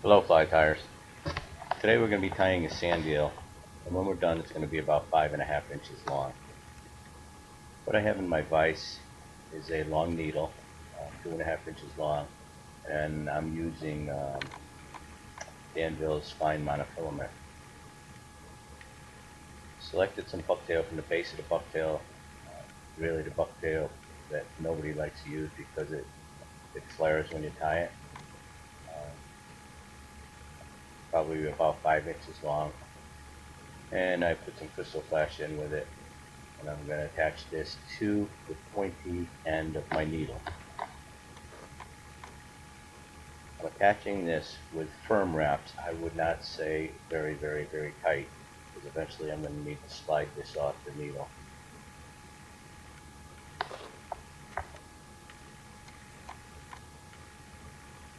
Hello, fly tires. Today we're going to be tying a sand eel, and when we're done it's going to be about 5.5 inches long. What I have in my vise is a long needle, 2.5 inches long, and I'm using Danville's fine monofilament. Selected some bucktail from the base of the bucktail, really the bucktail that nobody likes to use because it flares when you tie it. Probably about 5 inches long, and I put some crystal flash in with it, and I'm going to attach this to the pointy end of my needle. I'm attaching this with firm wraps. I would not say very tight, because eventually I'm going to need to slide this off the needle.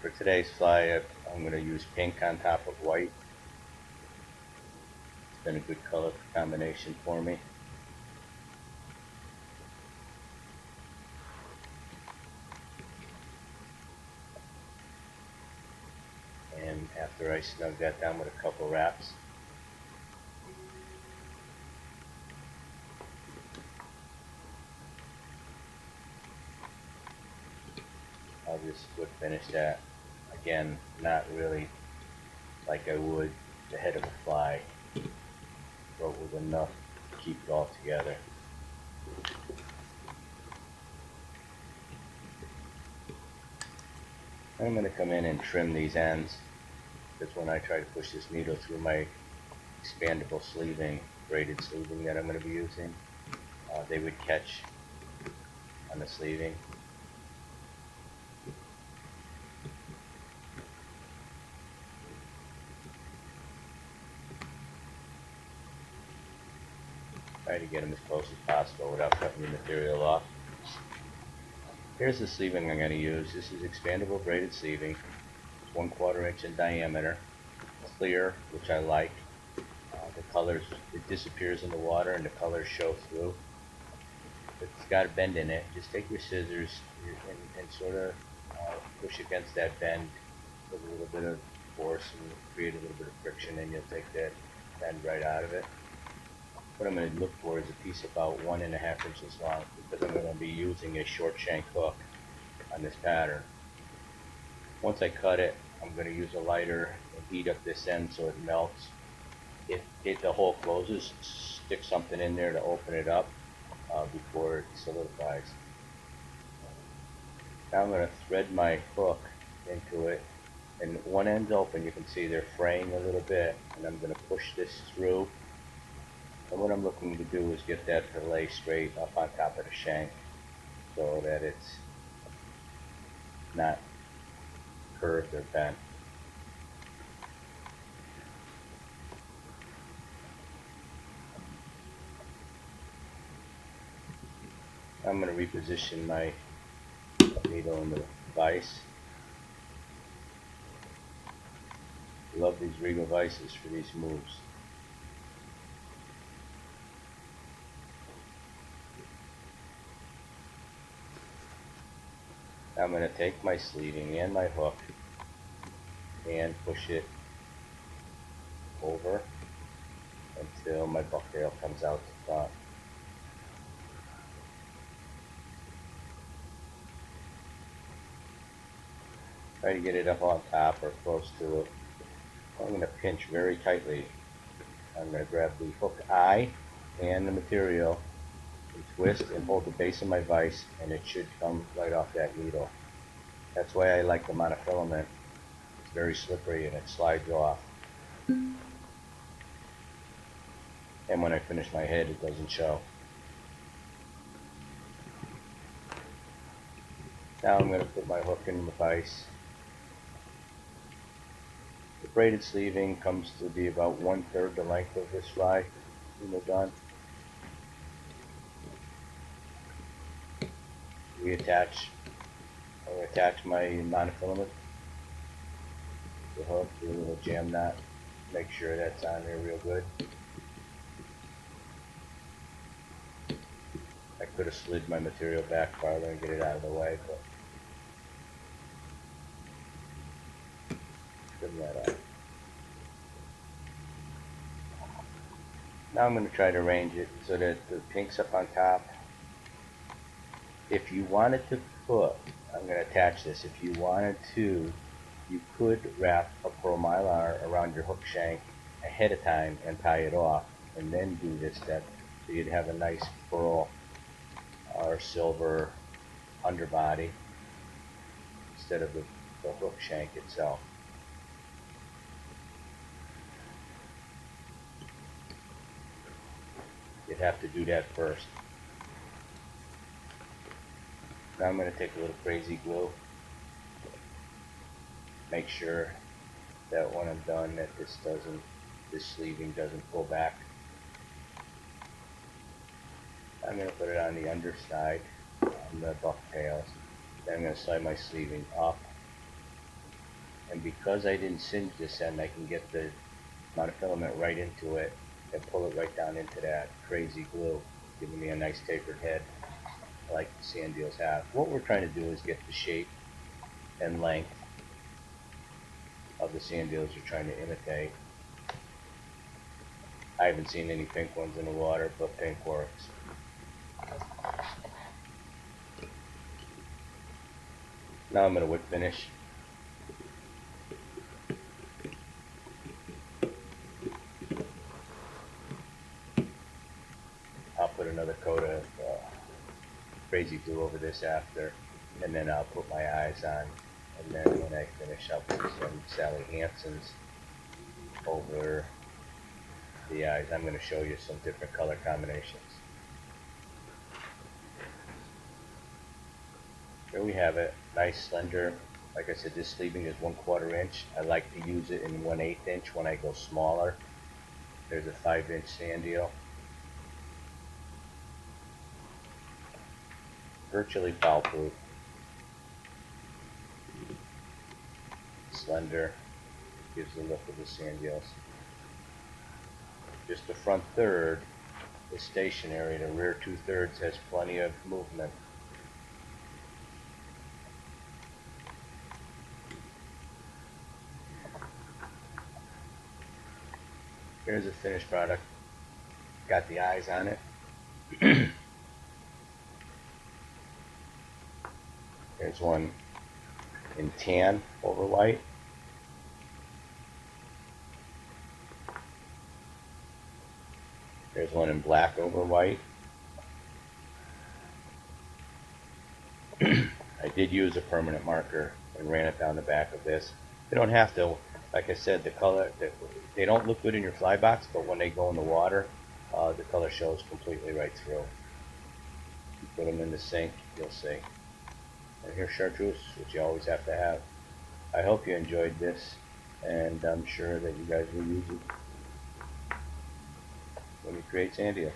For today's fly, I'm going to use pink on top of white. It's been a good color combination for me. And after I snug that down with a couple wraps, I'll just flip finish that. Again, not really like I would the head of a fly, but with enough to keep it all together. I'm going to come in and trim these ends, because when I try to push this needle through my expandable sleeving, braided sleeving that I'm going to be using, they would catch on the sleeving. Try to get them as close as possible without cutting the material off. Here's the sleeving I'm going to use. This is expandable braided sleeving. It's 1/4 inch in diameter, clear, which I like. The colors, it disappears in the water and the colors show through. It's got a bend in it. Just take your scissors and sort of push against that bend with a little bit of force and create a little bit of friction, and you'll take that bend right out of it. What I'm going to look for is a piece about 1.5 inches long, because I'm going to be using a short shank hook on this pattern. Once I cut it, I'm going to use a lighter and heat up this end so it melts. If the hole closes, stick something in there to open it up before it solidifies. Now I'm going to thread my hook into it, and one end's open. You can see they're fraying a little bit, and I'm going to push this through. And what I'm looking to do is get that fillet straight up on top of the shank so that it's not curved or bent. I'm going to reposition my needle in the vise. Love these Regal vices for these moves. I'm going to take my sleeving and my hook and push it over until my bucktail comes out the front. Try to get it up on top or close to it. I'm going to pinch very tightly. I'm going to grab the hook eye and the material and twist and hold the base of my vise, and it should come right off that needle. That's why I like the monofilament. It's very slippery and it slides off. And when I finish my head, it doesn't show. Now I'm going to put my hook in the vise. The braided sleeving comes to be about 1/3 the length of this fly when we're done. I'll attach my monofilament, the hook, do a little jam knot, make sure that's on there real good. I could have slid my material back farther and get it out of the way, but trim that off. Now I'm going to try to arrange it so that the pink's up on top. If you wanted to put, I'm going to attach this, if you wanted to, you could wrap a pearl mylar around your hook shank ahead of time and tie it off, and then do this step, so you'd have a nice pearl or silver underbody instead of the hook shank itself. You'd have to do that first. Now I'm going to take a little crazy glue, make sure that when I'm done that this sleeving doesn't pull back. I'm going to put it on the underside, on the bucktails. Then I'm going to slide my sleeving up. And because I didn't singe this end, I can get the monofilament right into it and pull it right down into that crazy glue, giving me a nice tapered head like the sand eels have. What we're trying to do is get the shape and length of the sand eels you're trying to imitate. I haven't seen any pink ones in the water, but pink works. Now I'm going to wick finish. I'll put another coat of crazy glue over this after, and then I'll put my eyes on, and then when I finish I'll put some Sally Hansen's over the eyes. I'm going to show you some different color combinations. Here we have it, nice slender. Like I said, this sleeving is 1/4 inch. I like to use it in 1/8 inch when I go smaller. There's a 5-inch sand eel. Virtually foul proof. Slender, gives the look of the sand eels. Just the front third is stationary. The rear 2/3 has plenty of movement. Here's the finished product. Got the eyes on it. There's one in tan over white. There's one in black over white. I did use a permanent marker and ran it down the back of this. You don't have to. Like I said, the color, they don't look good in your fly box, but when they go in the water, the color shows completely right through. You put them in the sink, you'll see. And here's chartreuse, which you always have to have. I hope you enjoyed this, and I'm sure that you guys will use it when you create sand eels.